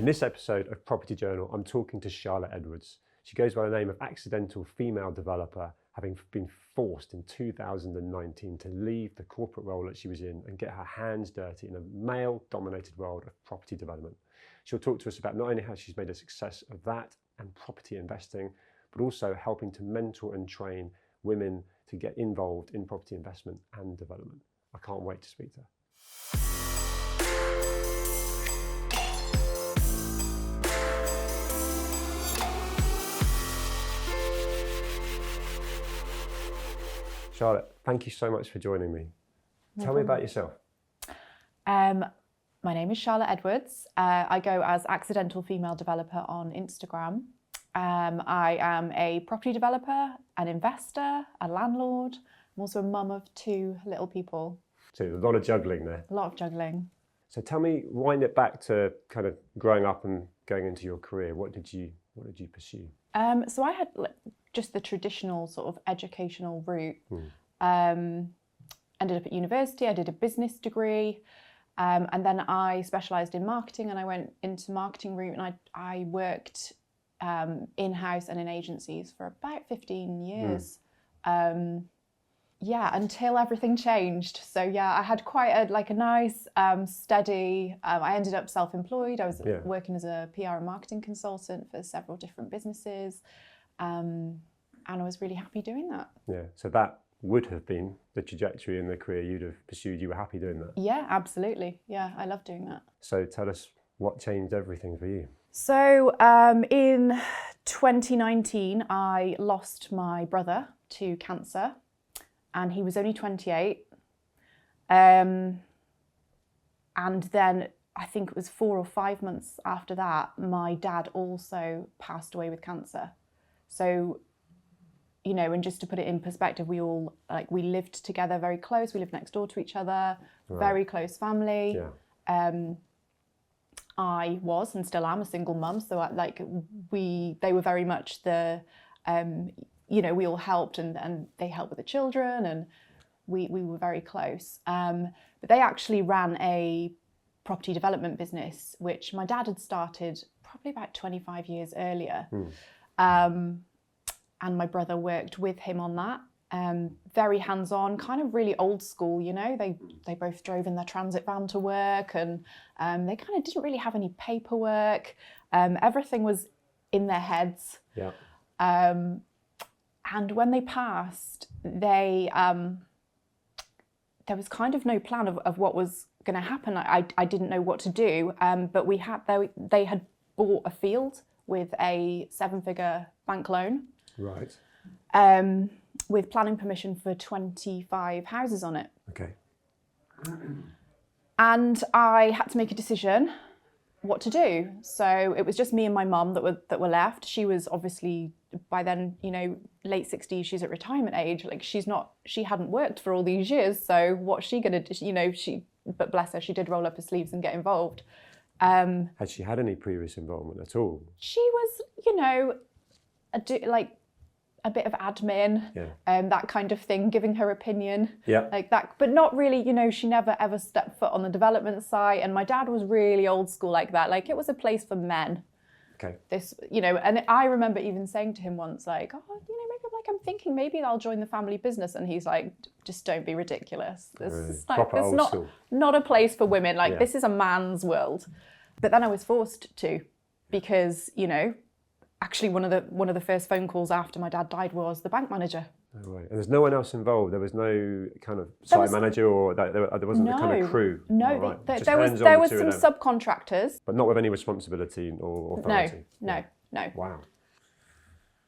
In this episode of Property Journal, I'm talking to Charlotte Edwards. She goes by the name of Accidental Female Developer, having been forced in 2019 to leave the corporate role that she was in and get her hands dirty in a male-dominated world of property development. She'll talk to us about not only how she's made a success of that and property investing, but also helping to mentor and train women to get involved in property investment and development. I can't wait to speak to her. Charlotte, thank you so much for joining me. Tell me about yourself. My name is Charlotte Edwards. I go as Accidental Female Developer on Instagram. I am a property developer, an investor, a landlord. I'm also a mum of 2 little people. So a lot of juggling there. A lot of juggling. So tell me, wind it back to kind of growing up and going into your career. What did you pursue? So I had just the traditional sort of educational route. Ended up at university. I did a business degree. And then I specialised in marketing, and I went into marketing route, and I worked in-house and in agencies for about 15 years. Until everything changed. So yeah, I had quite a nice, steady, I ended up self-employed. I was working as a PR and marketing consultant for several different businesses. And I was really happy doing that. Yeah, so that would have been the trajectory in the career you'd have pursued. You were happy doing that? Yeah, absolutely. Yeah, I love doing that. So tell us what changed everything for you. So in 2019, I lost my brother to cancer, and he was only 28. And then I think it was 4 or 5 months after that, my dad also passed away with cancer. So, you know, and just to put it in perspective, we all, we lived together very close. We lived next door to each other, very close family. Yeah. I was and still am a single mum. So they were very much the, we all helped and they helped with the children, and we were very close. But they actually ran a property development business, which my dad had started probably about 25 years earlier. And my brother worked with him on that. Very hands-on, kind of really old school, you know. They both drove in their transit van to work, and they kind of didn't really have any paperwork. Everything was in their heads. Yeah. And when they passed, there was kind of no plan of what was going to happen. I didn't know what to do, but they had bought a field with a 7-figure bank loan. Right. With planning permission for 25 houses on it. Okay. And I had to make a decision what to do. So it was just me and my mum that were left. She was obviously by then, you know, late 60s. She's at retirement age. She hadn't worked for all these years. So what's she gonna do? You know, but bless her, she did roll up her sleeves and get involved. Had she had any previous involvement at all? She was, you know, a bit of admin, that kind of thing, giving her opinion, like that, but not really, you know, she never ever stepped foot on the development site. And my dad was really old school like that. Like, it was a place for men. Okay. This, you know, and I remember even saying to him once, like, oh, you know, maybe I'm thinking maybe I'll join the family business. And he's like, just don't be ridiculous. This is not a place for women. Like, this is a man's world. But then I was forced to, because, you know, actually, one of the first phone calls after my dad died was the bank manager. Oh, right. And there's no one else involved? There was no kind of site manager, or there wasn't the kind of crew? No, right. there was some subcontractors. But not with any responsibility or authority? No. Wow.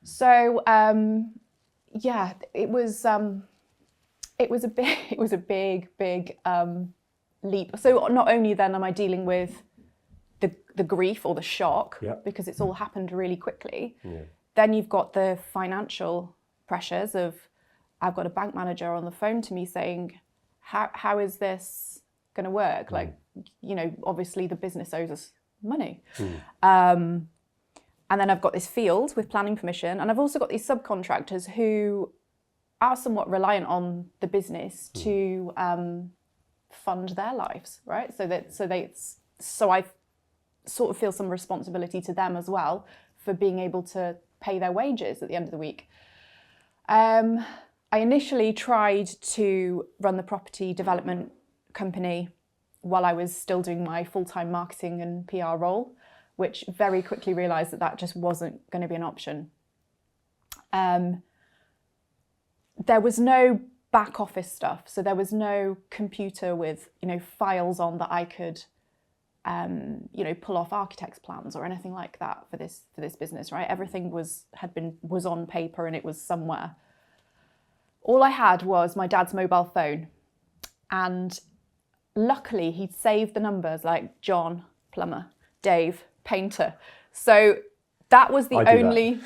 So, it was a big leap. So not only then am I dealing with the grief or the shock, because it's all happened really quickly. Yeah. Then you've got the financial pressures of, I've got a bank manager on the phone to me saying, how is this going to work? Like, you know, obviously the business owes us money. And then I've got this field with planning permission, and I've also got these subcontractors who are somewhat reliant on the business to fund their lives, right? So I've sort of feel some responsibility to them as well for being able to pay their wages at the end of the week. I initially tried to run the property development company while I was still doing my full-time marketing and PR role, which very quickly realised that that just wasn't going to be an option. There was no back office stuff, so there was no computer with, you know, files on that I could, you know, pull off architect's plans or anything like that for this business, right? Everything was on paper and it was somewhere. All I had was my dad's mobile phone, and luckily he'd saved the numbers like John, plumber, Dave, painter. So that was the only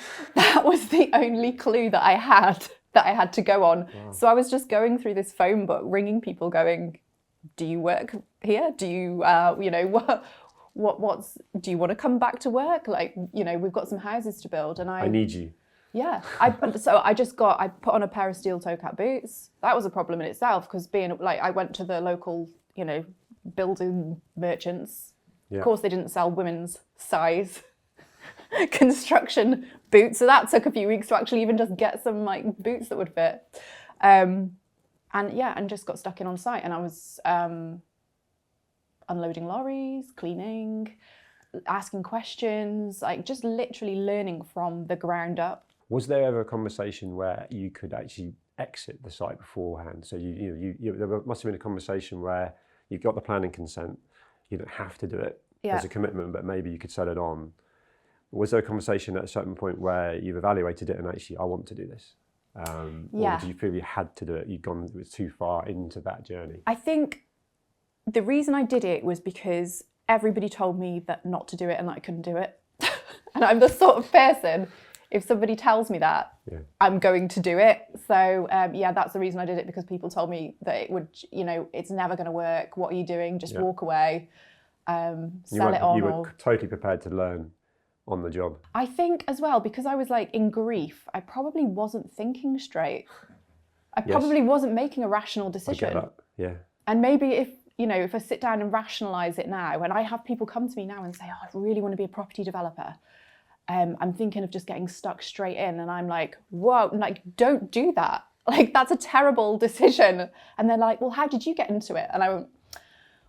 clue that I had to go on. Wow. So I was just going through this phone book, ringing people, going, "Do you work here? Do you, you know, do you want to come back to work? Like, you know, we've got some houses to build, and I need you." Yeah, I put on a pair of steel toe cap boots. That was a problem in itself, because I went to the local, you know, building merchants. Yeah. Of course, they didn't sell women's size construction boots, so that took a few weeks to actually even just get some like boots that would fit. And just got stuck in on site, and I was unloading lorries, cleaning, asking questions, like just literally learning from the ground up. Was there ever a conversation where you could actually exit the site beforehand? So there must have been a conversation where you got the planning consent. You don't have to do it as a commitment, but maybe you could sell it on. Was there a conversation at a certain point where you've evaluated it and actually, I want to do this? Or did you feel you had to do it? It was too far into that journey? I think the reason I did it was because everybody told me that not to do it and that I couldn't do it. And I'm the sort of person, if somebody tells me that, I'm going to do it. So that's the reason I did it, because people told me that it would, you know, it's never going to work. What are you doing? Just walk away, sell it on. You were totally prepared to learn on the job. I think as well, because I was like in grief, I probably wasn't thinking straight. I probably wasn't making a rational decision. I get that, yeah. And maybe if I sit down and rationalise it now, and I have people come to me now and say, "Oh, I really want to be a property developer. I'm thinking of just getting stuck straight in," and I'm like, "Whoa, like don't do that. Like that's a terrible decision." And they're like, "Well, how did you get into it?" And I went,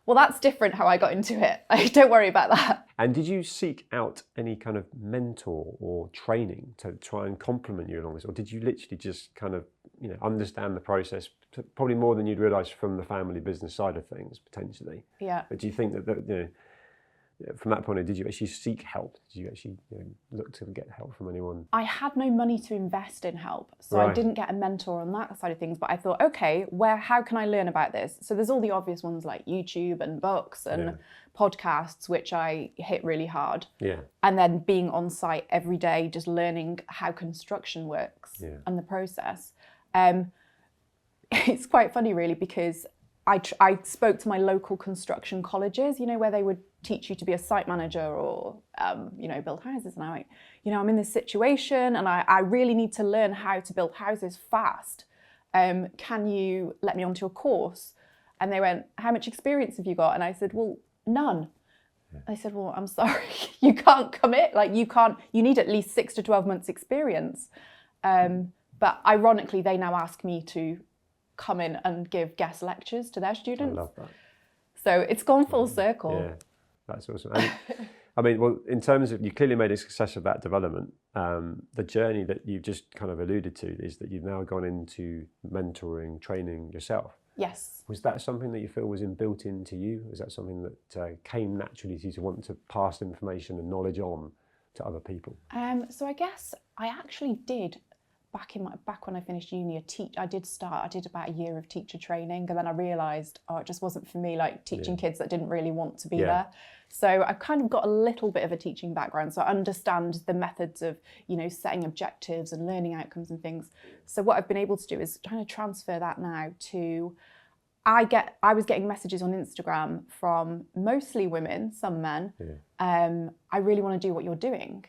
"Well, that's different how I got into it. Like, don't worry about that." And did you seek out any kind of mentor or training to try and complement you along this? Or did you literally just kind of, you know, understand the process, probably more than you'd realise from the family business side of things, potentially? Yeah. But do you think that you know, from that point of view, did you actually seek help? Did you actually look to get help from anyone? I had no money to invest in help, so I didn't get a mentor on that side of things. But I thought, okay, how can I learn about this? So there's all the obvious ones like YouTube and books and podcasts, which I hit really hard. Yeah. And then being on site every day, just learning how construction works and the process. It's quite funny, really, because I spoke to my local construction colleges, you know, where they would teach you to be a site manager or, build houses. And I went, I'm in this situation and I really need to learn how to build houses fast. Can you let me onto a course? And they went, how much experience have you got? And I said, well, none. They said, well, I'm sorry, you can't commit. Like you need at least 6 to 12 months experience. But ironically, they now ask me to come in and give guest lectures to their students. I love that. So it's gone full circle. Yeah, that's awesome. And, I mean, well, in terms of, you clearly made a success of that development. The journey that you've just kind of alluded to is that you've now gone into mentoring, training yourself. Yes. Was that something that you feel was built into you? Was that something that came naturally to you to want to pass information and knowledge on to other people? So I guess I actually did. Back when I finished uni, I did about a year of teacher training, and then I realised, it just wasn't for me, like teaching kids that didn't really want to be there. So I've kind of got a little bit of a teaching background, so I understand the methods of, setting objectives and learning outcomes and things. So what I've been able to do is kind of transfer that now to, I was getting messages on Instagram from mostly women, some men. I really want to do what you're doing.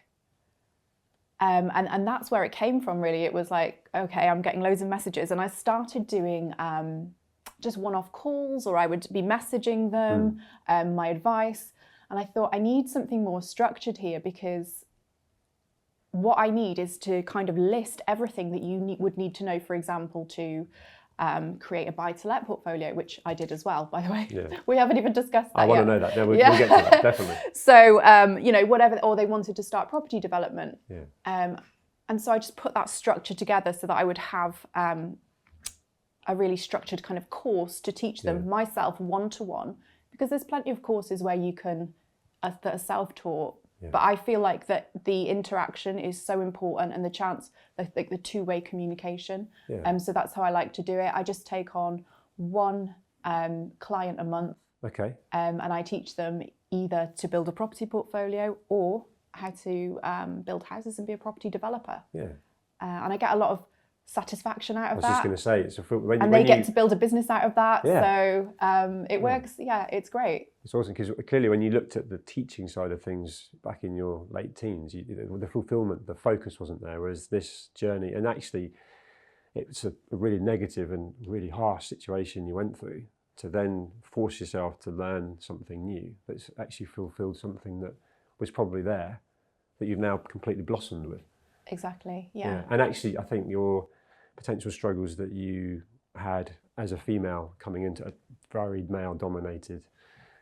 And that's where it came from, really. It was like, okay, I'm getting loads of messages, and I started doing just one-off calls, or I would be messaging them my advice, And I thought, I need something more structured here, because what I need is to kind of list everything that you would need to know, for example, to create a buy-to-let portfolio, which I did as well, by the way. Yeah. We haven't even discussed that I want yet. to know that. No, we'll get to that, definitely. So, you know, whatever, or they wanted to start property development. Yeah. And so I just put that structure together so that I would have a really structured kind of course to teach them myself one-to-one, because there's plenty of courses where you can, that are self-taught. Yeah. But I feel like that the interaction is so important, and the chance, like the two-way communication. Yeah. So that's how I like to do it. I just take on one client a month. Okay. And I teach them either to build a property portfolio or how to build houses and be a property developer. Yeah. And I get a lot of satisfaction out of that. I was just going to say, it's when they get to build a business out of that. Yeah. So it works. Yeah, it's great. It's awesome, because clearly when you looked at the teaching side of things back in your late teens, the fulfillment, the focus wasn't there. Whereas this journey, and actually it's a really negative and really harsh situation you went through, to then force yourself to learn something new that's actually fulfilled something that was probably there, that you've now completely blossomed with. Exactly, yeah. And actually, I think your potential struggles that you had as a female coming into a very male-dominated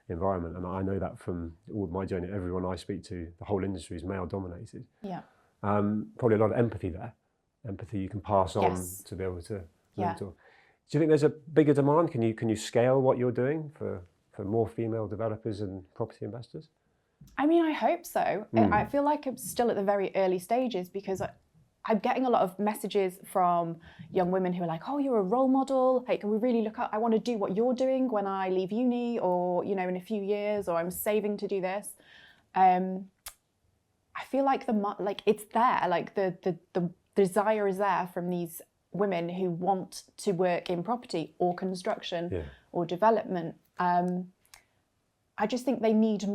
environment, and I know that from all my journey, everyone I speak to, the whole industry is male-dominated. Yeah. Probably a lot of empathy there. Empathy you can pass on to be able to mentor. Do you think there's a bigger demand? Can you scale what you're doing for more female developers and property investors? I mean, I hope so. I feel like I'm still at the very early stages, because I'm getting a lot of messages from young women who are like, oh, you're a role model. Hey, can we really look at, I want to do what you're doing when I leave uni, or, you know, in a few years, or I'm saving to do this. I feel like it's there, like the desire is there from these women who want to work in property or construction or development. I just think they need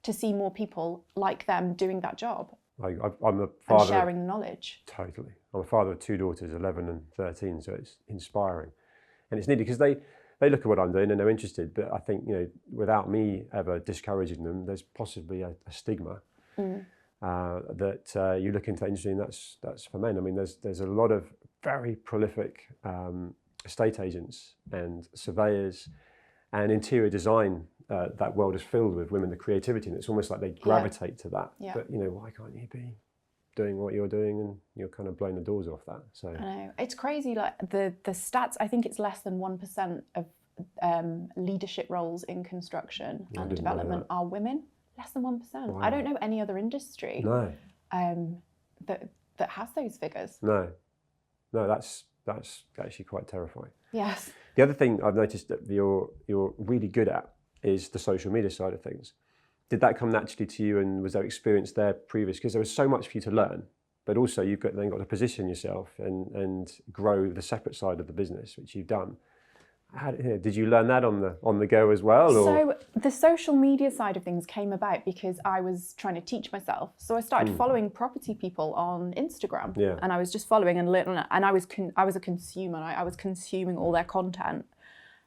to see more people like them doing that job. I'm a father, and sharing the knowledge. Totally. I'm a father of two daughters, 11 and 13, so it's inspiring. And it's needed, because they look at what I'm doing and they're interested, but I think, you know, without me ever discouraging them, there's possibly a stigma that you look into that industry, and that's for men. I mean, there's a lot of very prolific estate agents and surveyors and interior design. That world is filled with women, the creativity, and it's almost like they gravitate to that. Yeah. But, you know, why can't you be doing what you're doing? And you're kind of blowing the doors off that. So I know. It's crazy, like the stats, I think it's less than 1% of leadership roles in construction and development are women. Less than 1%. Wow. I don't know any other industry that has those figures. No, that's actually quite terrifying. Yes. The other thing I've noticed that you're really good at is the social media side of things. Did that come naturally to you, and was there experience there previous? Because there was so much for you to learn, but also you've then got to position yourself and grow the separate side of the business, which you've done. Did you learn that on the go as well? Or? So the social media side of things came about because I was trying to teach myself. So I started following property people on Instagram, and I was just following and learning. And I was a consumer. I was consuming all their content.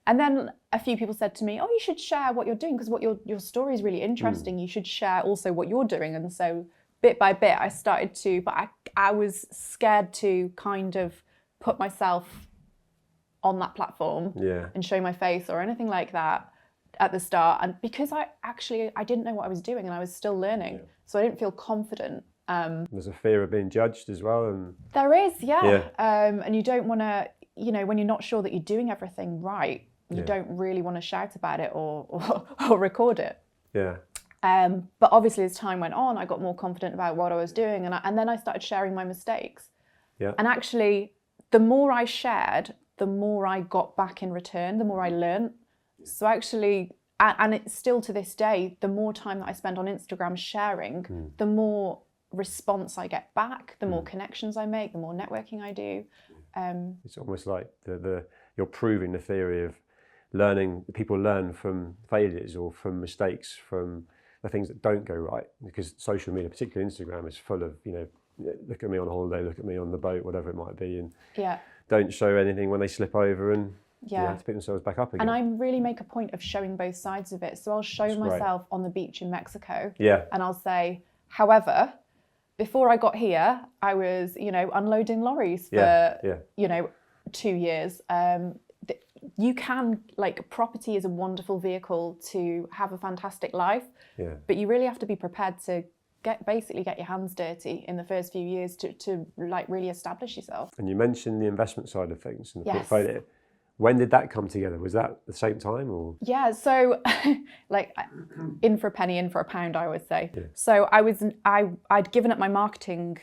And then a few people said to me, oh, you should share what you're doing, because what your story is really interesting. You should share also what you're doing. And so bit by bit, I started to, but I was scared to kind of put myself on that platform and show my face or anything like that at the start. And because I didn't know what I was doing, and I was still learning. So I didn't feel confident. There's a fear of being judged as well. And there is, and you don't want to, you know, when you're not sure that you're doing everything right, you don't really want to shout about it or record it. Yeah. But obviously as time went on, I got more confident about what I was doing, and then I started sharing my mistakes. Yeah. And actually, the more I shared, the more I got back in return, the more I learned. So actually, and it's still to this day, the more time that I spend on Instagram sharing, the more response I get back, the more connections I make, the more networking I do. It's almost like you're proving the theory of learning. People learn from failures or from mistakes, from the things that don't go right, because social media, particularly Instagram, is full of, you know, look at me on holiday, look at me on the boat, whatever it might be, and don't show anything when they slip over, and Yeah. to pick themselves back up again. And I really make a point of showing both sides of it. So I'll show That's great. myself on the beach in Mexico. Yeah. And I'll say, however, before I got here, I was, unloading lorries for, 2 years. You can, property is a wonderful vehicle to have a fantastic life. Yeah. But you really have to be prepared to basically get your hands dirty in the first few years to really establish yourself. And you mentioned the investment side of things and the Yes. portfolio. When did that come together? Was that at the same time or? Yeah, so in for a penny, in for a pound, I would say. Yeah. So I'd given up my marketing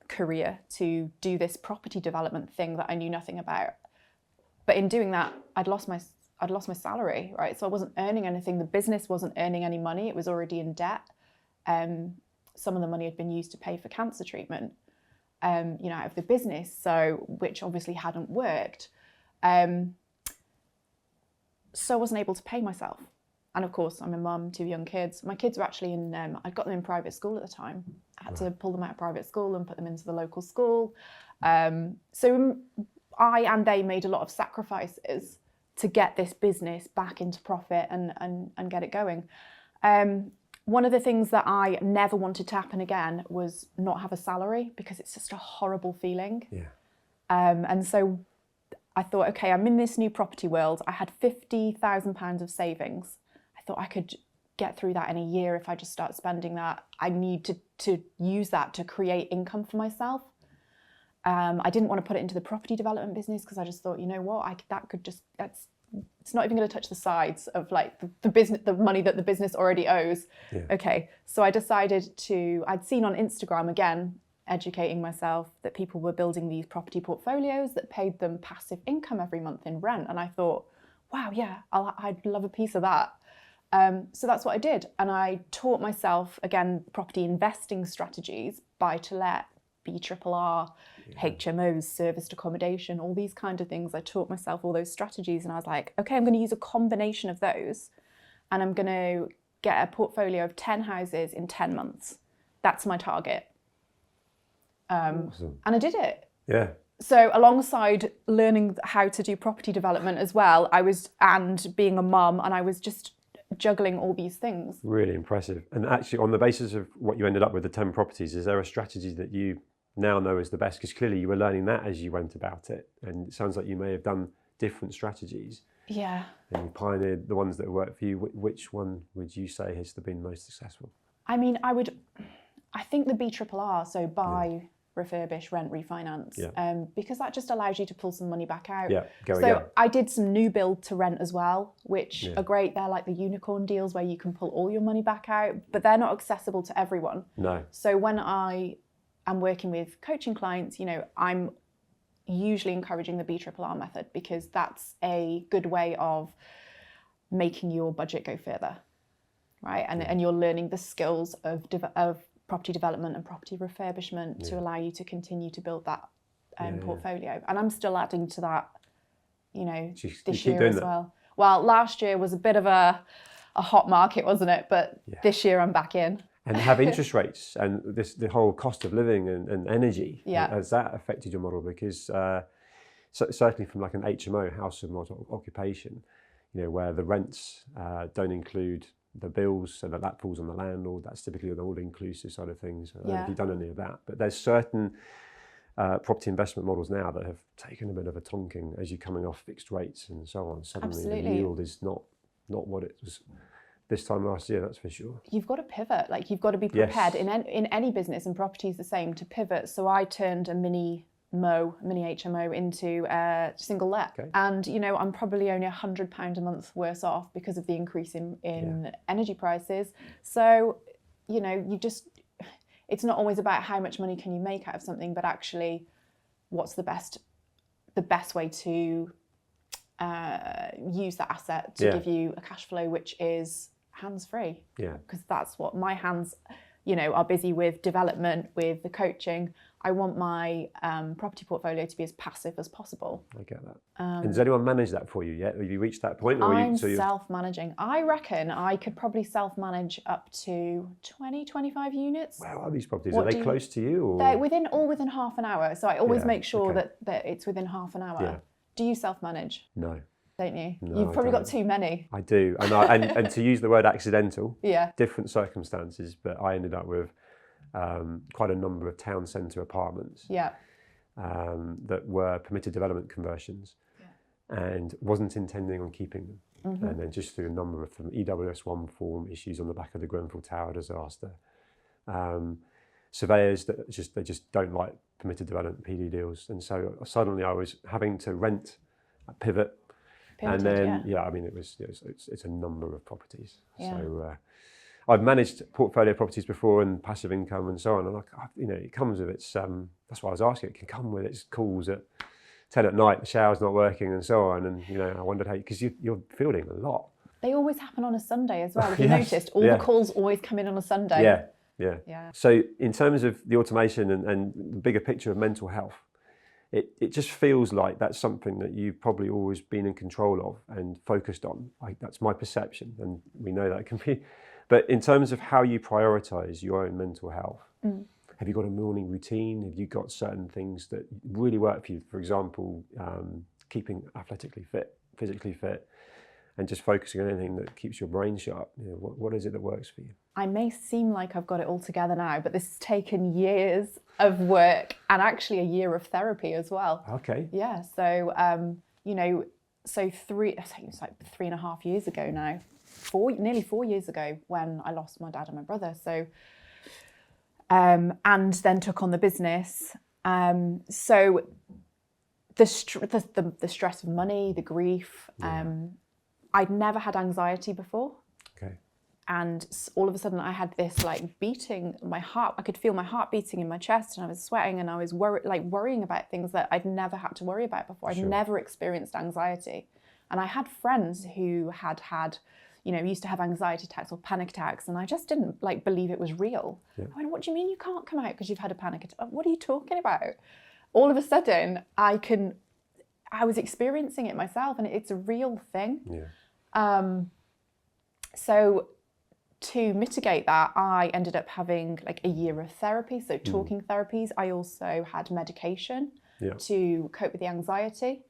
career to do this property development thing that I knew nothing about. But in doing that, I'd lost my salary, right? So I wasn't earning anything. The business wasn't earning any money. It was already in debt. Some of the money had been used to pay for cancer treatment, out of the business, so which obviously hadn't worked. So I wasn't able to pay myself. And of course, I'm a mum, 2 young kids. My kids were actually I'd got them in private school at the time. I had to pull them out of private school and put them into the local school. So I and they made a lot of sacrifices to get this business back into profit and get it going. One of the things that I never wanted to happen again was not have a salary, because it's just a horrible feeling. Yeah. And so I thought, okay, I'm in this new property world. I had £50,000 of savings. I thought I could get through that in a year if I just start spending that. I need to use that to create income for myself. I didn't want to put it into the property development business because I just thought, you know what, it's not even going to touch the sides of the business, the money that the business already owes. Yeah. Okay, so I decided I'd seen on Instagram, again, educating myself, that people were building these property portfolios that paid them passive income every month in rent. And I thought, wow, yeah, I'd love a piece of that. So that's what I did. And I taught myself, again, property investing strategies, buy-to-let, BRRR, HMOs, serviced accommodation, all these kind of things. I taught myself all those strategies, and I was like, okay, I'm going to use a combination of those, and I'm going to get a portfolio of 10 houses in 10 months. That's my target. Awesome. And I did it. Yeah. So alongside learning how to do property development as well, and being a mum, and I was just juggling all these things. Really impressive. And actually, on the basis of what you ended up with, the 10 properties, is there a strategy that you now know is the best? Because clearly you were learning that as you went about it, and it sounds like you may have done different strategies. Yeah. And you pioneered the ones that worked for you. Which one would you say has been most successful? I mean, I think the BRRR, so buy, refurbish, rent, refinance, because that just allows you to pull some money back out. Yeah, go again. So I did some new build to rent as well, which are great. They're like the unicorn deals where you can pull all your money back out, but they're not accessible to everyone. No. So when I am working with coaching clients, I'm usually encouraging the BRRR method, because that's a good way of making your budget go further, right? And you're learning the skills of property development and property refurbishment to allow you to continue to build that portfolio. And I'm still adding to that, this year as well. Well, last year was a bit of a hot market, wasn't it? But this year I'm back in. And have interest rates and the whole cost of living and energy, has that affected your model? Because certainly from like an HMO, house of multi-occupation, where the rents don't include the bills, so that falls on the landlord. That's typically an all-inclusive side of things. I don't know if you've done any of that, but there's certain property investment models now that have taken a bit of a tonking as you're coming off fixed rates and so on. Suddenly the yield is not what it was this time last year, that's for sure. You've got to pivot. You've got to be prepared in any business, and property is the same, to pivot. So I turned a mini HMO into a single let. Okay. And, I'm probably only £100 a month worse off because of the increase in energy prices. So, it's not always about how much money can you make out of something, but actually what's the best way to use that asset to give you a cash flow which is hands-free. Yeah. Because that's what my hands, are busy with: development, with the coaching. I want my property portfolio to be as passive as possible. I get that. And does anyone manage that for you yet? Have you reached that point? Or I'm self-managing. I reckon I could probably self-manage up to 20, 25 units. Where are these properties? Are they close to you? Or? They're within half an hour. So I always make sure that it's within half an hour. Do you self-manage? No. Don't you? No, You've probably I got too many. I do, and to use the word accidental, Yeah. different circumstances, but I ended up with quite a number of town centre apartments Yeah. that were permitted development conversions, and wasn't intending on keeping them. And then just through a number of them, EWS1 form issues on the back of the Grenfell Tower disaster, surveyors that they just don't like permitted development PD deals, and so suddenly I was having to rent a pivot. And then, I mean, it's a number of properties. Yeah. So I've managed portfolio properties before and passive income and so on. And it comes with its, that's why I was asking, it can come with its calls at 10 at night, the shower's not working and so on. And, I wondered how, because you're fielding a lot. They always happen on a Sunday as well. Have you noticed? All the calls always come in on a Sunday. Yeah. So in terms of the automation and the bigger picture of mental health, it just feels like that's something that you've probably always been in control of and focused on. That's my perception, and we know that can be. But in terms of how you prioritise your own mental health, have you got a morning routine? Have you got certain things that really work for you? For example, keeping athletically fit, physically fit, and just focusing on anything that keeps your brain sharp. What is it that works for you? I may seem like I've got it all together now, but this has taken years of work and actually a year of therapy as well. Okay. Yeah. So, I think it's like 3.5 years ago now, nearly 4 years ago when I lost my dad and my brother. So, and then took on the business. So the stress of money, the grief, I'd never had anxiety before. Okay. And all of a sudden I had this like beating, my heart, I could feel my heart beating in my chest, and I was sweating, and I was worrying about things that I'd never had to worry about before. I'd never experienced anxiety. And I had friends who had, used to have anxiety attacks or panic attacks, and I just didn't believe it was real. I went, what do you mean you can't come out because you've had a panic attack? What are you talking about? All of a sudden I was experiencing it myself, and it's a real thing. So to mitigate that, I ended up having a year of therapy, so talking therapies. I also had medication to cope with the anxiety,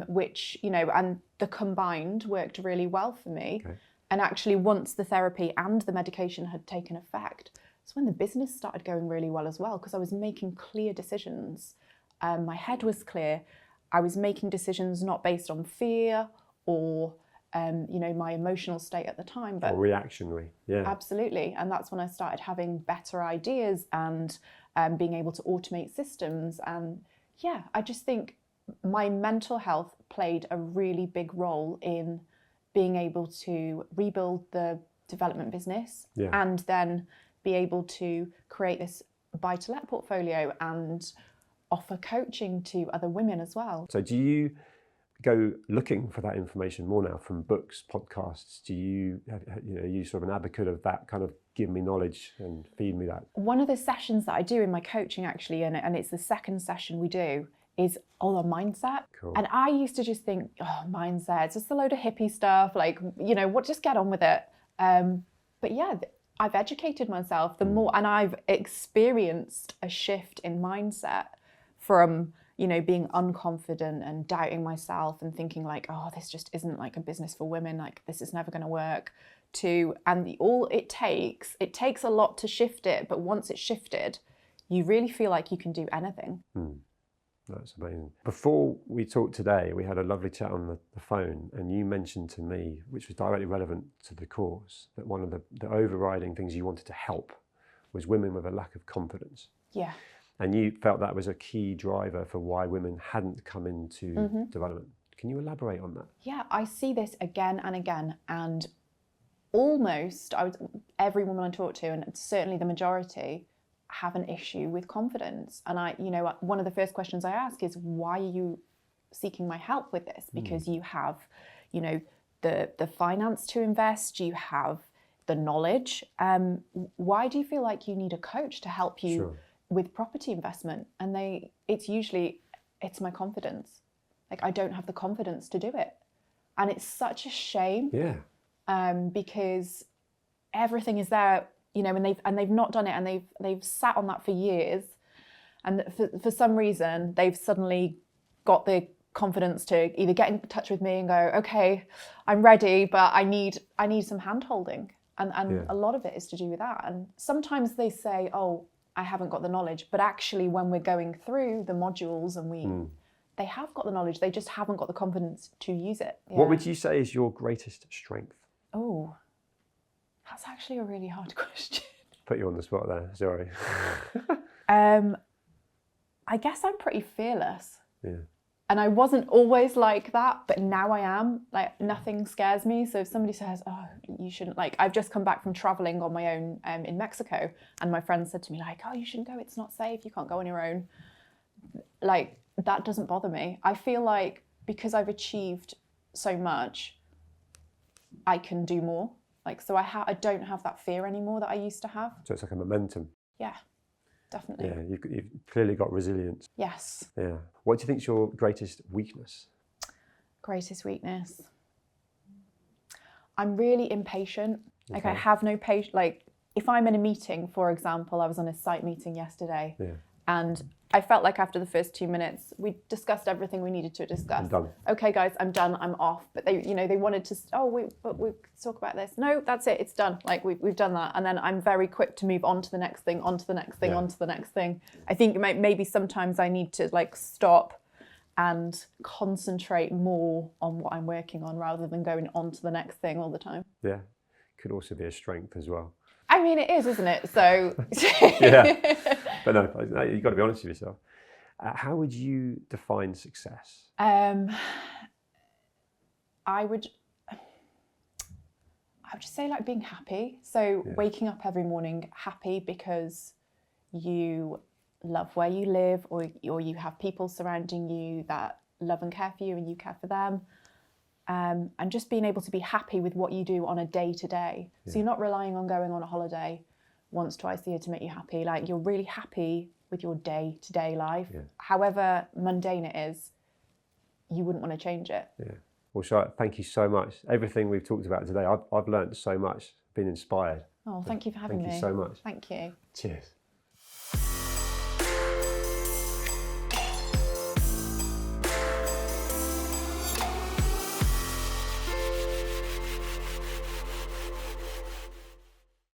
which, and the combined worked really well for me. Okay. And actually, once the therapy and the medication had taken effect, that's when the business started going really well as well, because I was making clear decisions. My head was clear. I was making decisions not based on fear or my emotional state at the time, but reactionary. Yeah, absolutely. And that's when I started having better ideas and being able to automate systems. And I just think my mental health played a really big role in being able to rebuild the development business and then be able to create this buy-to-let portfolio and offer coaching to other women as well. So do you go looking for that information more now from books, podcasts? Do you, are you sort of an advocate of that kind of give me knowledge and feed me that? One of the sessions that I do in my coaching actually, and it's the second session we do, is all on mindset. Cool. And I used to just think, mindset, it's just a load of hippie stuff, just get on with it. But I've educated myself the more, and I've experienced a shift in mindset from being unconfident and doubting myself and thinking this just isn't a business for women, this is never going to work, it takes a lot to shift it, but once it's shifted, you really feel like you can do anything. That's amazing. Before we talked today, we had a lovely chat on the phone, and you mentioned to me, which was directly relevant to the course, that one of the overriding things you wanted to help was women with a lack of confidence. Yeah. And you felt that was a key driver for why women hadn't come into development. Can you elaborate on that? Yeah, I see this again and again, and almost every woman I talk to, and certainly the majority, have an issue with confidence. And one of the first questions I ask is, why are you seeking my help with this? Because you have, the finance to invest, you have the knowledge. Why do you feel like you need a coach to help you with property investment? And it's my confidence. I don't have the confidence to do it. And it's such a shame. Because everything is there, and they've not done it, and they've sat on that for years, and for some reason they've suddenly got the confidence to either get in touch with me and go, okay, I'm ready, but I need some hand holding. And a lot of it is to do with that. And sometimes they say, oh, I haven't got the knowledge, but actually when we're going through the modules and they have got the knowledge, they just haven't got the confidence to use it. Yeah. What would you say is your greatest strength? Oh, that's actually a really hard question. Put you on the spot there, sorry. I guess I'm pretty fearless. Yeah. And I wasn't always like that, but now I am. Like, nothing scares me. So if somebody says, oh, you shouldn't, like, I've just come back from traveling on my own in Mexico, and my friend said to me, like, oh, you shouldn't go, it's not safe, you can't go on your own. Like, that doesn't bother me. I feel like because I've achieved so much, I can do more. Like, so I don't have that fear anymore that I used to have. So it's like a momentum. Yeah, definitely. Yeah, you've clearly got resilience. Yes. Yeah. What do you think is your greatest weakness? Greatest weakness. I'm really impatient. Like, Okay. I have no patience. Like, if I'm in a meeting, for example, I was on a site meeting yesterday, and I felt like after the first 2 minutes, we discussed everything we needed to discuss. I'm done. Okay, guys, I'm done. I'm off. But they wanted to. Oh, we talk about this. No, that's it. It's done. Like, we've done that. And then I'm very quick to move on to the next thing, on to the next thing, on to the next thing. I think maybe sometimes I need to like stop and concentrate more on what I'm working on rather than going on to the next thing all the time. Yeah. Could also be a strength as well. I mean, it is, isn't it? So. Yeah. But no, you've got to be honest with yourself. How would you define success? I would just say like being happy. So waking up every morning happy because you love where you live, or you have people surrounding you that love and care for you and you care for them. And just being able to be happy with what you do on a day to day. So you're not relying on going on a holiday once, twice a year to make you happy. Like, you're really happy with your day to day life. Yeah. However mundane it is, you wouldn't want to change it. Yeah. Well, Charlotte, thank you so much. Everything we've talked about today, I've learned so much, been inspired. Oh, thank you for having me. Thank you so much. Thank you. Cheers.